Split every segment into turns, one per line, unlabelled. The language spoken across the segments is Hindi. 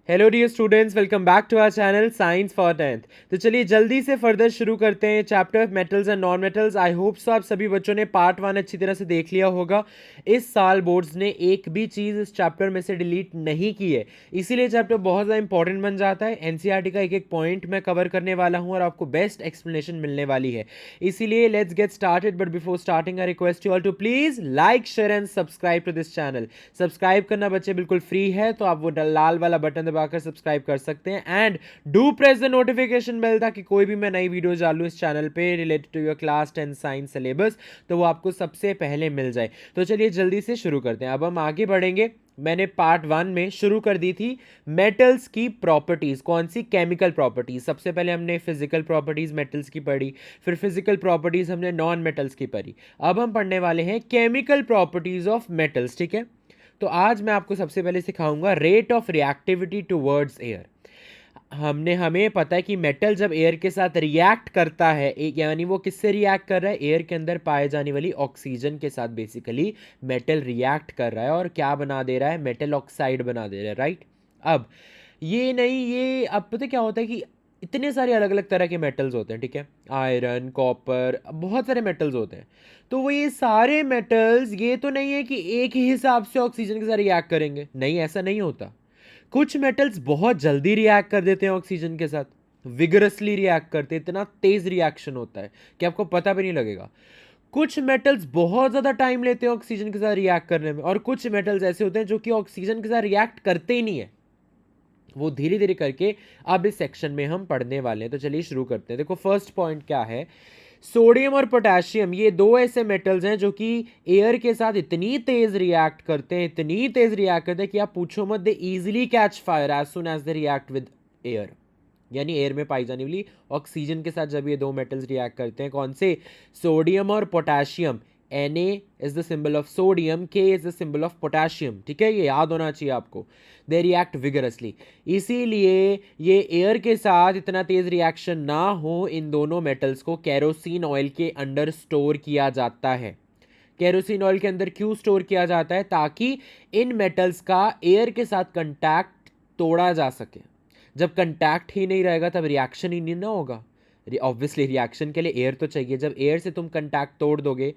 Hello dear students, welcome back to our channel science for 10th। तो चलिए जल्दी से फर्दर शुरू करते हैं chapter metals and non metals. I hope so आप सभी बच्चों ने पार्ट 1 अच्छी तरह से देख लिया होगा। इस साल बोर्ड्स ने एक भी चीज़ इस चैप्टर में से डिलीट नहीं की है, इसीलिए चैप्टर बहुत ज़्यादा इंपॉर्टेंट बन जाता है। एनसीईआरटी का एक एक पॉइंट मैं कवर करने वाला हूँ और आपको बेस्ट एक्सप्लेनेशन मिलने वाली है। इसीलिए let's get started, but before starting I request you all to please like, share and subscribe to this channel. Subscribe करना बच्चे बिल्कुल फ्री है, तो आप वो लाल वाला बटन दबाकर सब्सक्राइब कर सकते हैं and do press the notification bell, ताकि कोई भी मैं नई वीडियो डालूं इस चैनल पे related to your class 10 science syllabus, तो वो आपको सबसे पहले मिल जाए। तो चलिए जल्दी से शुरू करते हैं। अब हम आगे बढ़ेंगे। मैंने पार्ट 1 में शुरू कर दी थी मेटल्स की प्रॉपर्टीज। कौन सी? Chemical properties. सबसे पहले हमने फिजिकल प्रॉपर्टीज मेटल्स की पढ़ी, फिर फिजिकल प्रॉपर्टीज हमने नॉन मेटल्स की पढ़ी। अब हम पढ़ने वाले हैं केमिकल प्रॉपर्टीज ऑफ मेटल्स। ठीक है, तो आज मैं आपको सबसे पहले सिखाऊंगा rate of reactivity towards air. हमें पता है कि मेटल जब एयर के साथ रिएक्ट करता है, एक यानी वो किससे रिएक्ट कर रहा है? एयर के अंदर पाए जाने वाली ऑक्सीजन के साथ बेसिकली मेटल रिएक्ट कर रहा है और क्या बना दे रहा है? मेटल ऑक्साइड बना दे रहा है, राइट। अब ये नहीं, ये अब पता क्या होता है कि इतने सारे अलग अलग तरह के मेटल्स होते हैं, ठीक है। आयरन, कॉपर, बहुत सारे मेटल्स होते हैं। तो वो ये सारे मेटल्स, ये तो नहीं है कि एक ही हिसाब से ऑक्सीजन के साथ रिएक्ट करेंगे, नहीं, ऐसा नहीं होता। कुछ मेटल्स बहुत जल्दी रिएक्ट कर देते हैं ऑक्सीजन के साथ, विगरसली रिएक्ट करते हैं, इतना तेज रिएक्शन होता है कि आपको पता भी नहीं लगेगा। कुछ मेटल्स बहुत ज़्यादा टाइम लेते हैं ऑक्सीजन के साथ रिएक्ट करने में, और कुछ मेटल्स ऐसे होते हैं जो कि ऑक्सीजन के साथ रिएक्ट करते ही नहीं है, वो धीरे धीरे करके अब इस सेक्शन में हम पढ़ने वाले हैं। तो चलिए शुरू करते हैं। देखो फर्स्ट पॉइंट क्या है, सोडियम और पोटेशियम, ये दो ऐसे मेटल्स हैं जो कि एयर के साथ इतनी तेज रिएक्ट करते हैं, इतनी तेज रिएक्ट करते हैं कि आप पूछो मत, they easily catch fire as soon as they react with air. यानी एयर में पाई जाने वाली ऑक्सीजन के साथ जब ये दो मेटल्स रिएक्ट करते हैं, कौन से? सोडियम और potassium. Na is the symbol of sodium, K is the symbol of potassium, ठीक है, ये याद होना चाहिए आपको। दे रिएक्ट विगरसली, इसीलिए ये एयर के साथ इतना तेज रिएक्शन ना हो, इन दोनों मेटल्स को केरोसिन ऑयल के अंदर स्टोर किया जाता है। केरोसिन ऑयल के अंदर क्यों स्टोर किया जाता है? ताकि इन मेटल्स का एयर के साथ कंटैक्ट तोड़ा जा सके। जब कंटैक्ट ही नहीं रहेगा तब रिएक्शन ही नहीं ना होगा। ऑब्वियसली रिएक्शन के लिए एयर तो चाहिए, जब एयर से तुम कंटैक्ट तोड़ दोगे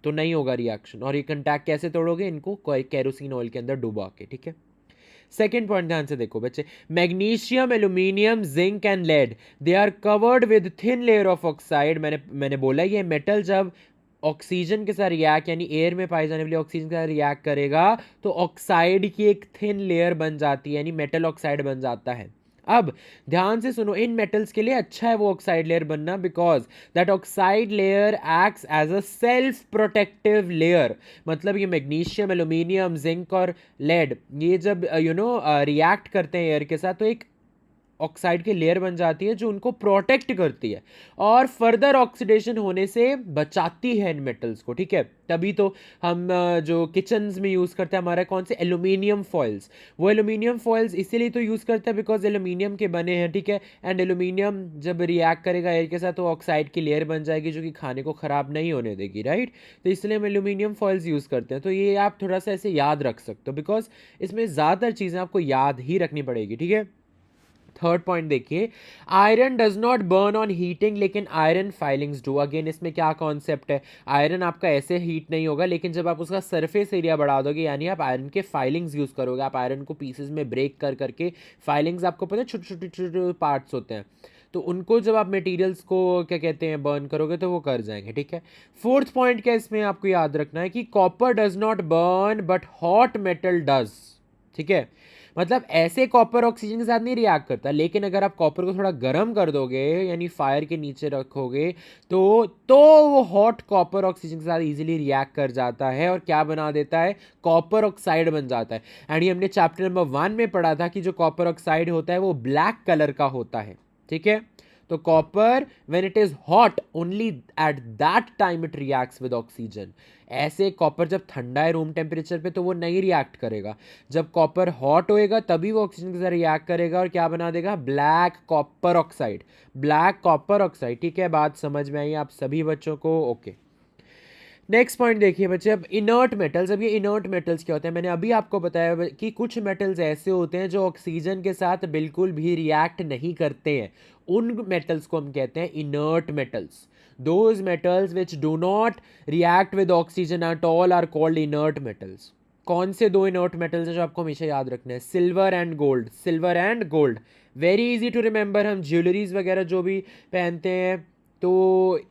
तो नहीं होगा रिएक्शन। और ये कंटैक्ट कैसे तोड़ोगे? इनको कैरोसिन ऑयल के अंदर डुबा के, ठीक है। सेकेंड पॉइंट ध्यान से देखो बच्चे, magnesium, aluminium, zinc and lead, they are covered with thin layer of oxide. मैंने बोला ये मेटल जब ऑक्सीजन के साथ रिएक्ट, यानी एयर में पाई जाने वाली ऑक्सीजन के साथ रिएक्ट करेगा तो ऑक्साइड की एक थिन लेयर बन जाती है, यानी मेटल ऑक्साइड बन जाता है। अब ध्यान से सुनो, इन मेटल्स के लिए अच्छा है वो ऑक्साइड लेयर बनना, because that oxide layer acts as a self protective layer. मतलब ये मैग्नीशियम, एल्यूमिनियम, जिंक और लेड, ये जब रिएक्ट करते हैं एयर के साथ, तो एक ऑक्साइड की लेयर बन जाती है जो उनको प्रोटेक्ट करती है और फर्दर ऑक्सीडेशन होने से बचाती है इन मेटल्स को, ठीक है। तभी तो हम जो किचन्स में यूज़ करते हैं, हमारा कौन से? Aluminium foils. वो एल्यूमिनियम फॉइल्स इसीलिए तो यूज़ करते हैं बिकॉज एल्यूमिनियम के बने हैं, ठीक है। एंड एल्यूमिनियम जब रिएक्ट करेगा एयर के साथ तो ऑक्साइड की लेयर बन जाएगी जो कि खाने को ख़राब नहीं होने देगी, राइट। तो इसलिए हम एल्यूमिनियम फॉइल्स यूज़ करते हैं। तो ये आप थोड़ा सा ऐसे याद रख सकते हो, बिकॉज इसमें ज़्यादातर चीज़ें आपको याद ही रखनी पड़ेगी, ठीक है। थर्ड पॉइंट देखिए, iron does not burn on heating लेकिन आयरन फाइलिंग्स डू। अगेन इसमें क्या कॉन्सेप्ट है? आयरन आपका ऐसे हीट नहीं होगा, लेकिन जब आप उसका सरफेस एरिया बढ़ा दोगे, यानी आप आयरन के फाइलिंग्स यूज करोगे, आप आयरन को पीसेस में ब्रेक कर करके, फाइलिंग्स आपको पता है छोटे छोटे छोटे पार्ट्स होते हैं, तो उनको जब आप मटेरियल्स को क्या कहते हैं बर्न करोगे तो वो कर जाएंगे, ठीक है। फोर्थ पॉइंट क्या इसमें आपको याद रखना है कि copper does not burn but hot metal does, ठीक है। मतलब ऐसे कॉपर ऑक्सीजन के साथ नहीं रिएक्ट करता, लेकिन अगर आप कॉपर को थोड़ा गर्म कर दोगे, यानी फायर के नीचे रखोगे, तो वो हॉट कॉपर ऑक्सीजन के साथ इजीली रिएक्ट कर जाता है और क्या बना देता है? कॉपर ऑक्साइड बन जाता है। एंड ये हमने चैप्टर नंबर 1 में पढ़ा था कि जो कॉपर ऑक्साइड होता है वो ब्लैक कलर का होता है, ठीक है। तो copper when it is hot only at that time it reacts with oxygen. ऐसे कॉपर जब ठंडा है रूम टेम्परेचर पे तो वो नहीं रिएक्ट करेगा, जब कॉपर हॉट होएगा तभी वो ऑक्सीजन के साथ रिएक्ट करेगा और क्या बना देगा? Black copper oxide. Black copper oxide, ठीक है। बात समझ में आई आप सभी बच्चों को? ओके। नेक्स्ट पॉइंट देखिए बच्चे, अब इनर्ट मेटल्स। अब ये इनर्ट मेटल्स क्या होते हैं, मैंने अभी आपको बताया कि कुछ मेटल्स ऐसे होते हैं जो ऑक्सीजन के साथ बिल्कुल भी रिएक्ट नहीं करते हैं, उन मेटल्स को हम कहते हैं inert metals. Those metals which do not react with oxygen at all are called inert metals. कौन से दो इनर्ट मेटल्स हैं जो आपको हमेशा याद रखना है? Silver and gold. Silver and gold, very easy to remember. हम ज्वेलरीज वगैरह जो भी पहनते हैं तो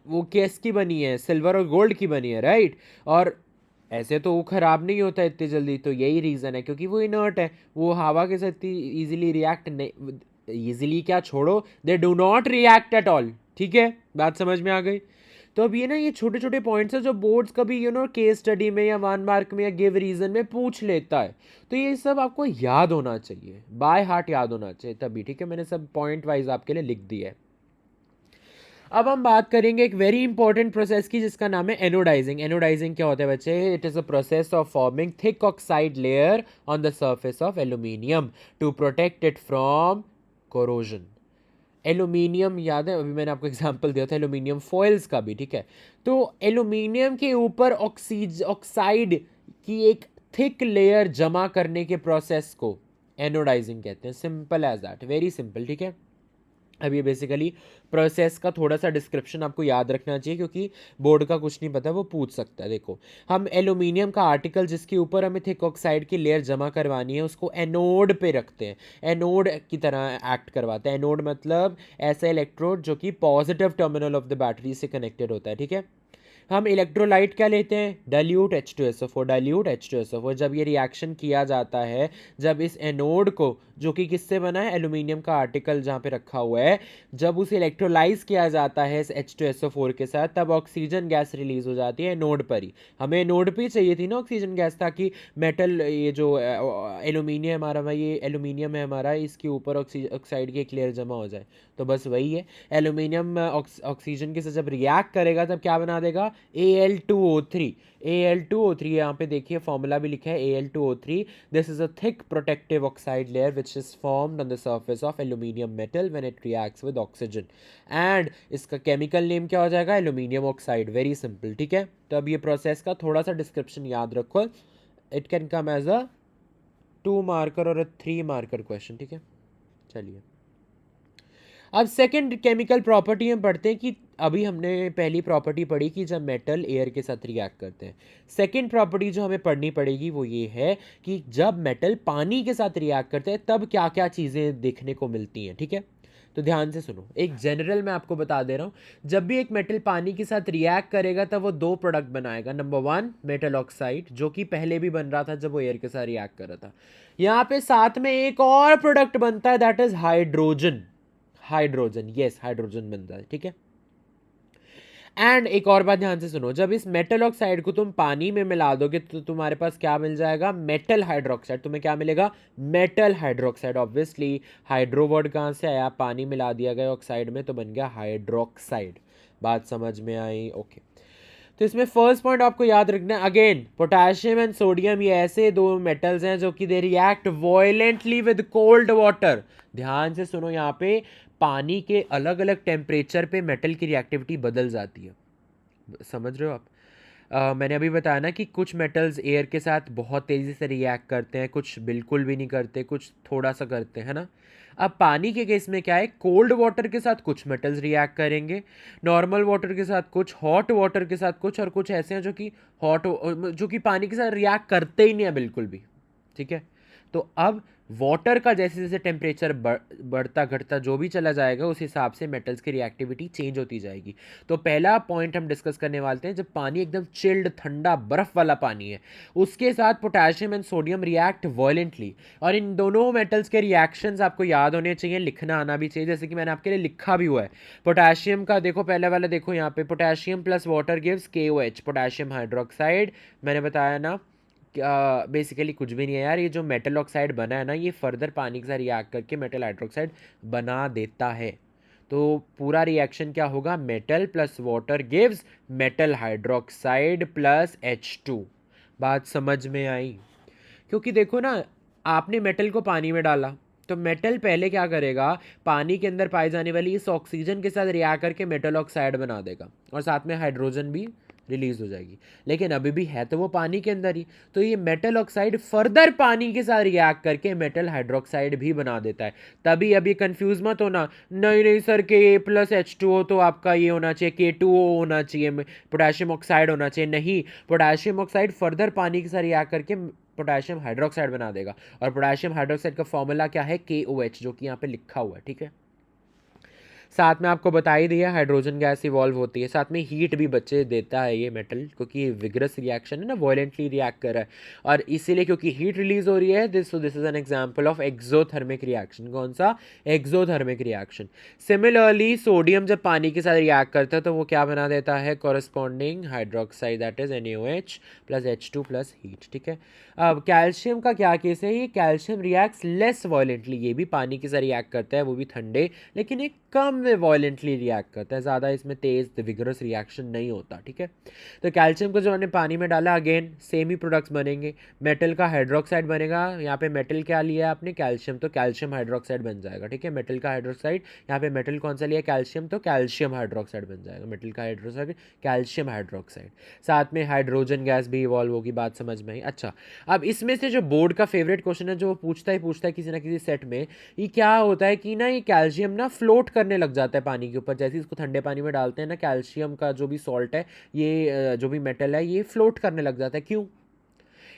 वो किसकी बनी है? सिल्वर और गोल्ड की बनी है, राइट। और ऐसे तो वो ख़राब नहीं होता इतनी जल्दी, तो यही रीज़न है क्योंकि वो इनर्ट है, वो हवा के साथ इतनी ईजिली रिएक्ट नहीं, ईजिली क्या छोड़ो, they do not react at all. ठीक है, बात समझ में आ गई। तो अब ये ना, ये छोटे छोटे पॉइंट्स हैं जो बोर्ड्स कभी केस स्टडी में या 1 मार्क में या गिव रीजन में पूछ लेता है, तो ये सब आपको याद होना चाहिए, बाय हार्ट याद होना चाहिए तभी। ठीक है, मैंने सब पॉइंट वाइज आपके लिए लिख दिया है। अब हम बात करेंगे एक वेरी इंपॉर्टेंट प्रोसेस की जिसका नाम है एनोडाइजिंग। एनोडाइजिंग क्या होता है बच्चे? It is a process of forming thick oxide layer on the surface of aluminium to protect it from corrosion. Aluminium याद है, अभी मैंने आपको एग्जांपल दिया था एल्यूमिनियम फॉइल्स का भी। ठीक है, तो एल्यूमिनियम के ऊपर ऑक्साइड की एक थिक लेयर जमा करने के प्रोसेस को एनोडाइजिंग कहते हैं। Simple as that, very simple. ठीक है, अब ये बेसिकली प्रोसेस का थोड़ा सा डिस्क्रिप्शन आपको याद रखना चाहिए क्योंकि बोर्ड का कुछ नहीं पता, वो पूछ सकता है। देखो, हम एल्यूमिनियम का आर्टिकल जिसके ऊपर हमें थिक ऑक्साइड की लेयर जमा करवानी है उसको एनोड पे रखते हैं, एनोड की तरह एक्ट करवाते हैं। एनोड मतलब ऐसा इलेक्ट्रोड जो कि positive terminal of the battery से कनेक्टेड होता है। ठीक है, हम इलेक्ट्रोलाइट क्या लेते हैं? Dilute H2SO4। डाइल्यूट H2SO4 जब ये रिएक्शन किया जाता है, जब इस एनोड को, जो कि किससे बना है? एल्यूमिनियम का आर्टिकल जहाँ पे रखा हुआ है, जब उसे इलेक्ट्रोलाइज किया जाता है इस H2SO4 के साथ, तब ऑक्सीजन गैस रिलीज हो जाती है एनोड पर ही। हमें एनोड पे ही चाहिए थी ना ऑक्सीजन गैस, ताकि मेटल, ये जो एल्यूमिनियम हमारा, ये एल्यूमिनियम है हमारा, इसके ऊपर ऑक्साइड की एक लेयर जमा हो जाए। तो बस वही है, एल्यूमिनियम ऑक्सीजन के साथ जब रिएक्ट करेगा तब क्या बना देगा? Al2O3। Al2O3 यहाँ पे देखिए फॉर्मूला भी लिखा है Al2O3। This is a thick protective oxide layer which is formed on the surface of aluminium metal when it reacts with oxygen, and इसका केमिकल नेम क्या हो जाएगा? Aluminium oxide. Very simple. ठीक है, तो अब ये प्रोसेस का थोड़ा सा डिस्क्रिप्शन याद रखो, it can come as a 2 marker और अ 3 मार्कर क्वेश्चन। ठीक है, चलिए अब सेकंड केमिकल प्रॉपर्टी हम पढ़ते हैं कि अभी हमने पहली प्रॉपर्टी पढ़ी कि जब मेटल एयर के साथ रिएक्ट करते हैं। सेकंड प्रॉपर्टी जो हमें पढ़नी पड़ेगी वो ये है कि जब मेटल पानी के साथ रिएक्ट करते हैं तब क्या क्या चीज़ें देखने को मिलती हैं। ठीक है, तो ध्यान से सुनो, एक जनरल मैं आपको बता दे रहा हूँ। जब भी एक मेटल पानी के साथ रिएक्ट करेगा तब वो दो प्रोडक्ट बनाएगा। नंबर 1 मेटल ऑक्साइड, जो कि पहले भी बन रहा था जब वो एयर के साथ रिएक्ट कर रहा था। यहाँ पे साथ में एक और प्रोडक्ट बनता है, that is hydrogen. Hydrogen, yes, hydrogen बनता है। ठीक है, एंड एक और बात ध्यान से सुनो, जब इस मेटल ऑक्साइड को तुम पानी में मिला दोगे तो तुम्हारे पास क्या मिल जाएगा? Metal hydroxide. तुम्हें क्या मिलेगा? Metal hydroxide. Obviously hydro word कहाँ से आया? पानी मिला दिया गया ऑक्साइड में तो बन गया हाइड्रोक्साइड। बात समझ में आई? ओके, तो इसमें फर्स्ट पॉइंट आपको याद रखना है, अगेन पोटेशियम एंड सोडियम ये ऐसे दो मेटल्स हैं जो कि they react violently with cold water. ध्यान से सुनो, यहाँ पे पानी के अलग अलग टेम्परेचर पे मेटल की रिएक्टिविटी बदल जाती है। समझ रहे हो आप? मैंने अभी बताया ना कि कुछ मेटल्स एयर के साथ बहुत तेज़ी से रिएक्ट करते हैं, कुछ बिल्कुल भी नहीं करते, कुछ थोड़ा सा करते हैं ना। अब पानी के केस में क्या है? कोल्ड वाटर के साथ कुछ मेटल्स रिएक्ट करेंगे, नॉर्मल वाटर के साथ कुछ, हॉट वाटर के साथ कुछ, और कुछ ऐसे हैं जो कि जो कि पानी के साथ रिएक्ट करते ही नहीं है बिल्कुल भी। ठीक है, तो अब वाटर का जैसे जैसे टेम्परेचर बढ़ता घटता जो भी चला जाएगा उस हिसाब से मेटल्स की रिएक्टिविटी चेंज होती जाएगी। तो पहला पॉइंट हम डिस्कस करने वाले हैं, जब पानी एकदम चिल्ड ठंडा बर्फ वाला पानी है उसके साथ पोटेशियम एंड सोडियम रिएक्ट वॉयलेंटली, और इन दोनों मेटल्स के रिएक्शंस आपको याद होने चाहिए, लिखना आना भी चाहिए, जैसे कि मैंने आपके लिए लिखा भी हुआ है। पोटेशियम का देखो, पहले वाला देखो यहाँ पे, potassium plus water gives KOH, potassium hydroxide. मैंने बताया ना, बेसिकली कुछ भी नहीं है यार, ये जो मेटल ऑक्साइड बना है ना, ये फर्दर पानी के साथ रिएक्ट करके मेटल हाइड्रोक्साइड बना देता है। तो पूरा रिएक्शन क्या होगा? Metal plus water gives metal hydroxide plus H2। बात समझ में आई? क्योंकि देखो ना, आपने मेटल को पानी में डाला तो मेटल पहले क्या करेगा? पानी के अंदर पाई जाने वाली इस ऑक्सीजन के साथ रिएक्ट करके मेटल ऑक्साइड बना देगा और साथ में हाइड्रोजन भी रिलीज हो जाएगी, लेकिन अभी भी है तो वो पानी के अंदर ही। तो ये मेटल ऑक्साइड फर्दर पानी के साथ रिएक्ट करके मेटल हाइड्रोक्साइड भी बना देता है। तभी अब ये कंफ्यूज मत होना, नहीं नहीं सर Ka+H2O तो आपका ये होना चाहिए K2O होना चाहिए, पोटेशियम ऑक्साइड होना चाहिए। नहीं, पोटेशियम ऑक्साइड फर्दर पानी के साथ रिएक्ट करके पोटेशियम हाइड्रोक्साइड बना देगा। और पोटेशियम हाइड्रोक्साइड का फॉर्मूला क्या है, KOH, जो कि यहाँ पे लिखा हुआ है, ठीक है। साथ में आपको बता ही दिया हाइड्रोजन गैस इवॉल्व होती है, साथ में हीट भी बच्चे देता है ये मेटल, क्योंकि ये विग्रस रिएक्शन है ना, वॉयलेंटली रिएक्ट कर रहा है। और इसीलिए क्योंकि हीट रिलीज हो रही है, this is an example of exothermic reaction. कौन सा, एक्सोथर्मिक रिएक्शन। सिमिलरली सोडियम जब पानी के साथ रिएक्ट करता है तो वो क्या बना देता है, corresponding hydroxide, that is NaOH plus H2 plus heat, ठीक है। अब कैल्शियम का क्या केस है, ये कैल्शियम रिएक्ट्स लेस वॉयलेंटली, ये भी पानी के साथ रिएक्ट करता है, वो भी ठंडे, लेकिन एक कम में वॉयलेंटली रिएक्ट करता है, ज़्यादा इसमें तेज विगरस रिएक्शन नहीं होता, ठीक है। तो कैल्शियम को जो हमने पानी में डाला, अगेन सेम ही प्रोडक्ट्स बनेंगे, मेटल का हाइड्रोक्साइड बनेगा। यहाँ पे मेटल क्या लिया है आपने, कैल्शियम, तो कैल्शियम हाइड्रोक्साइड बन जाएगा, ठीक है। मेटल का हाइड्रोक्साइड, यहाँ पे मेटल कौन सा लिया, कैल्शियम, तो कैल्शियम हाइड्रोक्साइड बन जाएगा, मेटल का हाइड्रोक्साइड कैल्शियम हाइड्रोक्साइड। साथ में हाइड्रोजन गैस भी इवॉल्व होगी, बात समझ में आई। अच्छा, अब इसमें से जो बोर्ड का फेवरेट क्वेश्चन है, जो पूछता है किसी ना किसी सेट में, ये क्या होता है कि ना ये कैल्शियम ना फ्लोट करने लग जाता है पानी के ऊपर। जैसे इसको ठंडे पानी में डालते हैं ना, कैल्शियम का जो भी सॉल्ट है, ये जो भी मेटल है, ये फ्लोट करने लग जाता है। क्यों?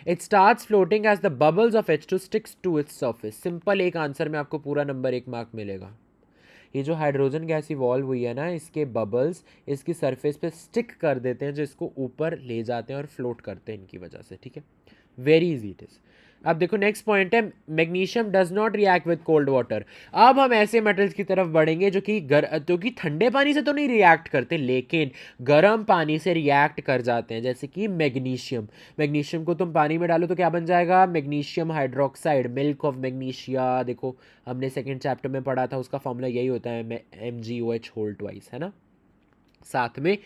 It starts floating as the bubbles of H2 sticks to its surface. Simple, एक आंसर में आपको पूरा नंबर 1 मार्क मिलेगा। ये जो हाइड्रोजन गैस इवॉल्व हुई है ना, इसके बबल्स इसकी सरफेस पे स्टिक कर देते हैं, जो इसको ऊपर ले जाते हैं और फ्लोट करते हैं इनकी वजह से, ठीक है। Very easy it is. अब देखो नेक्स्ट पॉइंट है, magnesium does not react with cold water. अब हम ऐसे मेटल्स की तरफ बढ़ेंगे जो कि ठंडे पानी से तो नहीं रिएक्ट करते, लेकिन गर्म पानी से रिएक्ट कर जाते हैं, जैसे कि मैग्नीशियम। मैग्नीशियम को तुम पानी में डालो तो क्या बन जाएगा, magnesium hydroxide, milk of magnesia. देखो हमने सेकेंड चैप्टर में पढ़ा था, उसका फॉर्मूला यही होता है, MgOH होल ट्वाइस, है ना। साथ में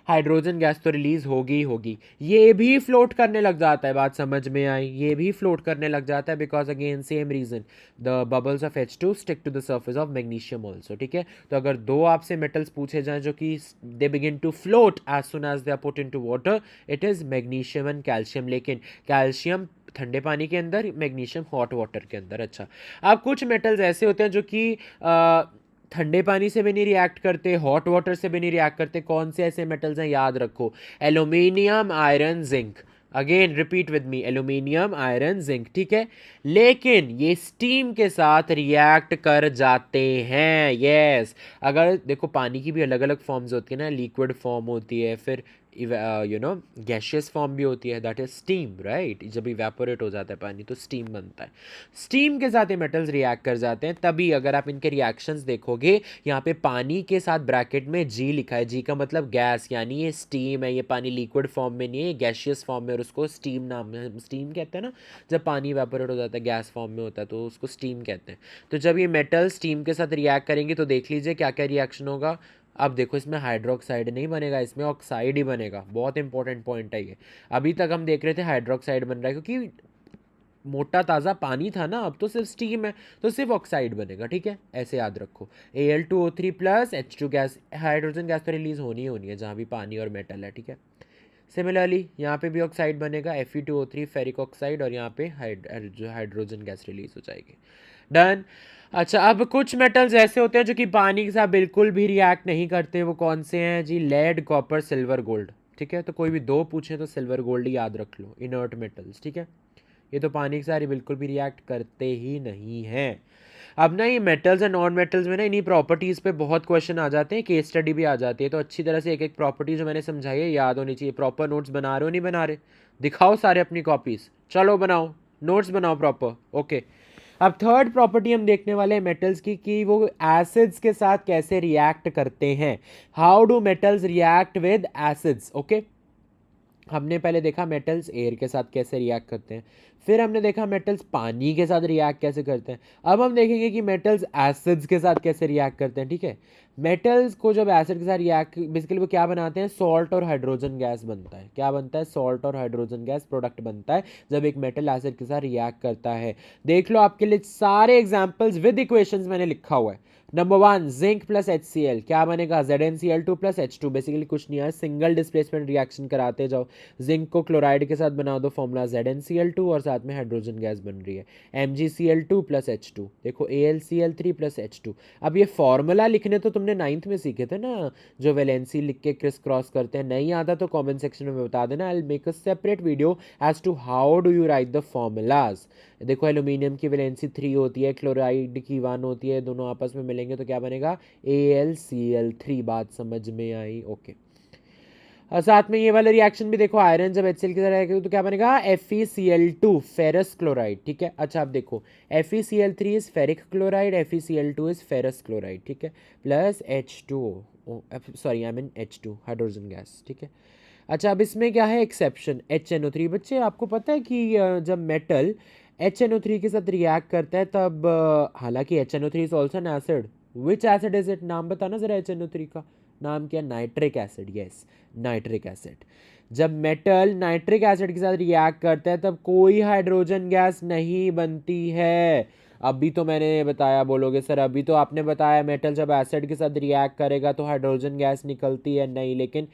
हाइड्रोजन गैस तो रिलीज होगी, ये भी फ्लोट करने लग जाता है, बात समझ में आई, ये भी फ्लोट करने लग जाता है, because again same reason, the bubbles of H2 stick to the surface of magnesium also, ठीक है। तो अगर दो आपसे मेटल्स पूछे जाएं जो कि they begin to float as soon as they are put into water, it is magnesium and calcium. लेकिन कैल्शियम ठंडे पानी के अंदर, मैग्नीशियम हॉट वाटर के अंदर। अच्छा, अब कुछ मेटल्स ऐसे होते हैं जो कि ठंडे पानी से भी नहीं रिएक्ट करते, हॉट वाटर से भी नहीं रिएक्ट करते। कौन से ऐसे मेटल्स हैं, याद रखो, aluminium, iron, zinc. Again repeat with me, aluminium, iron, zinc, ठीक है। लेकिन ये स्टीम के साथ रिएक्ट कर जाते हैं, यस। अगर देखो पानी की भी अलग अलग फॉर्म्स होती है ना, लिक्विड फॉर्म होती है, फिर गैशियस फॉर्म भी होती है, दैट इज स्टीम, राइट। जब इवेपोरेट हो जाता है पानी तो स्टीम बनता है, स्टीम के साथ ये मेटल्स रिएक्ट कर जाते हैं। तभी अगर आप इनके रिएक्शंस देखोगे, यहाँ पे पानी के साथ ब्रैकेट में G लिखा है, G का मतलब गैस, यानी ये स्टीम है, ये पानी लिक्विड फॉर्म में नहीं है, गैशियस फॉर्म में, और उसको स्टीम नाम है, स्टीम कहते हैं ना जब पानी इवेपोरेट हो जाता है, गैस फॉर्म में होता है, तो उसको स्टीम कहते हैं। तो जब ये मेटल स्टीम के साथ रिएक्ट करेंगे तो देख लीजिए क्या क्या रिएक्शन होगा। अब देखो इसमें हाइड्रोक्साइड नहीं बनेगा, इसमें ऑक्साइड ही बनेगा, बहुत इंपॉर्टेंट पॉइंट है ये। अभी तक हम देख रहे थे हाइड्रोक्साइड बन रहा है क्योंकि मोटा ताज़ा पानी था ना, अब तो सिर्फ स्टीम है तो सिर्फ ऑक्साइड बनेगा, ठीक है, ऐसे याद रखो। Al2O3 plus H2 gas, hydrogen gas तो रिलीज होनी है जहाँ भी पानी और मेटल है, ठीक है। सिमिलरली यहाँ पे भी ऑक्साइड बनेगा, Fe2O3 फेरिक ऑक्साइड, और यहाँ पे हाइड्रोजन गैस रिलीज हो जाएगी। डन। अच्छा, अब कुछ मेटल्स ऐसे होते हैं जो कि पानी के साथ बिल्कुल भी रिएक्ट नहीं करते, वो कौन से हैं जी, लेड, कॉपर, सिल्वर, गोल्ड, ठीक है। तो कोई भी दो पूछे तो सिल्वर गोल्ड ही याद रख लो, इनर्ट मेटल्स, ठीक है। ये तो पानी के साथ बिल्कुल भी रिएक्ट करते ही नहीं हैं। अब ना ये मेटल्स एंड नॉन मेटल्स में ना इन्हीं प्रॉपर्टीज़ पे बहुत क्वेश्चन आ जाते हैं, केस स्टडी भी आ जाती है, तो अच्छी तरह से एक एक प्रॉपर्टी जो मैंने समझाई है याद होनी चाहिए। प्रॉपर नोट्स बना रहे हो, नहीं बना रहे, दिखाओ सारे अपनी कॉपीज़, चलो बनाओ नोट्स, बनाओ प्रॉपर, ओके। अब थर्ड प्रॉपर्टी हम देखने वाले हैं मेटल्स की, कि वो एसिड्स के साथ कैसे रिएक्ट करते हैं। How do metals react with acids, okay. हमने पहले देखा मेटल्स एयर के साथ कैसे रिएक्ट करते हैं, फिर हमने देखा मेटल्स पानी के साथ रिएक्ट कैसे करते हैं। अब हम देखेंगे कि मेटल्स एसिड्स के साथ कैसे रिएक्ट करते हैं, ठीक है। मेटल्स को जब एसिड के साथ रिएक्ट, बेसिकली वो क्या बनाते हैं, सॉल्ट और हाइड्रोजन गैस बनता है। क्या बनता है, सॉल्ट और हाइड्रोजन गैस प्रोडक्ट बनता है जब एक मेटल एसिड के साथ रिएक्ट करता है। देख लो आपके लिए सारे एग्जांपल्स विद इक्वेशंस मैंने लिखा हुआ है। नंबर 1 जिंक प्लस HCl क्या बनेगा, ZnCl2 प्लस H2। बेसिकली कुछ नहीं है, सिंगल डिस्प्लेसमेंट रिएक्शन कराते जाओ। जिंक को क्लोराइड के साथ बना दो, फॉर्मूला ZnCl2 और साथ में हाइड्रोजन गैस बन रही है MgCl2 प्लस H2। देखो AlCl3 प्लस H2। अब ये फॉर्मूला लिखने तो तुमने 9th में सीखे थे ना, जो वैलेंसी लिख के क्रिस क्रॉस करते हैं। नहीं आता तो कमेंट सेक्शन में बता देना, I will make a separate video as to how do you write the formulas. देखो एल्यूमिनियम की वैलेंसी 3 होती है, क्लोराइड की 1 होती है, दोनों आपस में मिलेंगे तो क्या बनेगा, AlCl3। बात समझ में आई, ओके। और साथ में ये वाला रिएक्शन भी देखो, आयरन जब HCl की तरह तो क्या बनेगा, FeCl2 फेरस क्लोराइड, ठीक है। अच्छा आप देखो FeCl3 is ferric chloride, FeCl2 is ferrous chloride, ठीक है, plus H2O, sorry I mean H2 hydrogen gas, ठीक है। अच्छा अब इसमें क्या है एक्सेप्शन, HNO3। बच्चे आपको पता है कि जब मेटल HNO3 के साथ रिएक्ट करता है तब हालांकि HNO3 is also an acid, which acid is it, नाम बताना जरा HNO3 का नाम क्या, nitric acid, yes nitric acid. जब मेटल नाइट्रिक एसिड के साथ रिएक्ट करता है तब कोई हाइड्रोजन गैस नहीं बनती है। अभी तो मैंने बताया, बोलोगे सर अभी तो आपने बताया मेटल जब एसिड के साथ रिएक्ट करेगा तो हाइड्रोजन गैस निकलती है, नहीं, लेकिन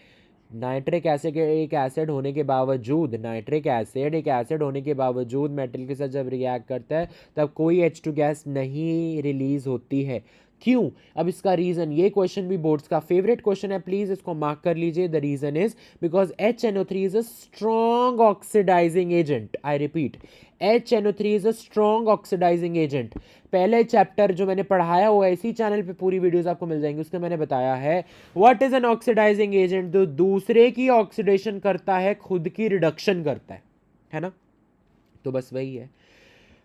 नाइट्रिक एसिड एक एसिड होने के बावजूद, नाइट्रिक एसिड एक एसिड होने के बावजूद मेटल के साथ जब रिएक्ट करता है तब कोई H2 गैस नहीं रिलीज होती है। क्यों, अब इसका रीजन, ये क्वेश्चन भी बोर्ड्स का फेवरेट क्वेश्चन है, प्लीज इसको मार्क कर लीजिए। The reason is because HNO3 is a strong oxidising agent. I repeat, HNO3 is a strong oxidising agent. पहले चैप्टर जो मैंने पढ़ाया हुआ है, इसी चैनल पे पूरी वीडियोस आपको मिल जाएंगी, उसमें मैंने बताया है what is an oxidising agent, जो दूसरे की ऑक्सीडेशन करता है, खुद की रिडक्शन करता है ना। तो बस वही है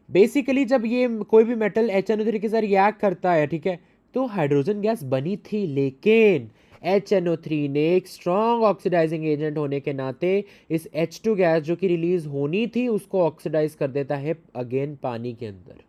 बेसिकली, जब ये कोई भी मेटल HNO3 के साथ रिएक्ट करता है, ठीक है, तो हाइड्रोजन गैस बनी थी, लेकिन HNO3 ने एक स्ट्रॉन्ग ऑक्सीडाइजिंग एजेंट होने के नाते इस H2 गैस जो कि रिलीज होनी थी उसको ऑक्सीडाइज कर देता है अगेन पानी के अंदर,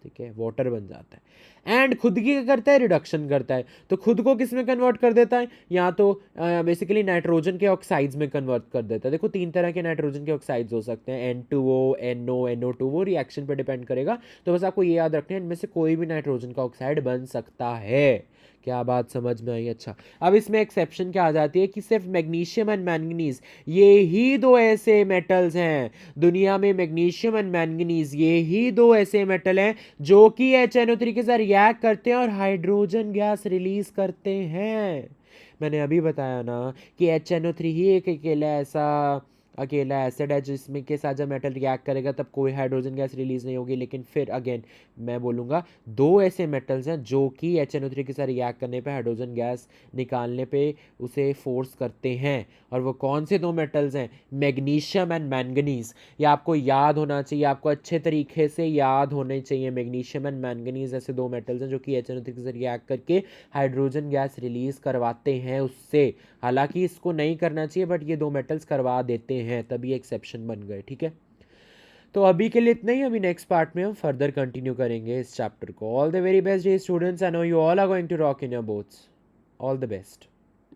ठीक है, वाटर बन जाता है। एंड खुद की क्या करता है, रिडक्शन करता है। तो खुद को किस में कन्वर्ट कर देता है, या तो बेसिकली नाइट्रोजन के ऑक्साइड्स में कन्वर्ट कर देता है। देखो 3 तरह के नाइट्रोजन के ऑक्साइड्स हो सकते हैं, N2O, NO, NO2, वो रिएक्शन पर डिपेंड करेगा। तो बस आपको ये याद रखना है, इनमें से कोई भी नाइट्रोजन का ऑक्साइड बन सकता है। क्या बात समझ में आई, अच्छा। अब इसमें एक्सेप्शन क्या आ जाती है कि सिर्फ मैग्नीशियम एंड मैंगनीज, ये ही दो ऐसे मेटल्स हैं दुनिया में, मैग्नीशियम एंड मैंगनीज ये ही दो ऐसे मेटल हैं जो कि HNO3 के साथ रिएक्ट करते हैं और हाइड्रोजन गैस रिलीज करते हैं। मैंने अभी बताया ना कि HNO3 ही एक अकेला एसिड है जिसमें के साथ जब मेटल रिएक्ट करेगा तब कोई हाइड्रोजन गैस रिलीज नहीं होगी। लेकिन फिर अगेन मैं बोलूँगा दो ऐसे मेटल्स हैं जो कि HNO3 के साथ रिएक्ट करने पे हाइड्रोजन गैस निकालने पे उसे फोर्स करते हैं। और वो कौन से दो मेटल्स हैं, मैग्नीशियम एंड मैंगनीज। ये आपको याद होना चाहिए, आपको अच्छे तरीके से याद होने चाहिए। मैग्नीशियम एंड मैंगनीज ऐसे दो मेटल्स हैं जो कि HNO3 के साथ रिएक्ट करके हाइड्रोजन गैस रिलीज करवाते हैं उससे। हालांकि इसको नहीं करना चाहिए बट ये दो मेटल्स करवा देते हैं, तभी एक्सेप्शन बन गए, ठीक है। तो अभी के लिए इतना ही, अभी नेक्स्ट पार्ट में हम फर्दर कंटिन्यू करेंगे इस चैप्टर को। All the very best day students, I know you all are going to rock in your boards. All the best.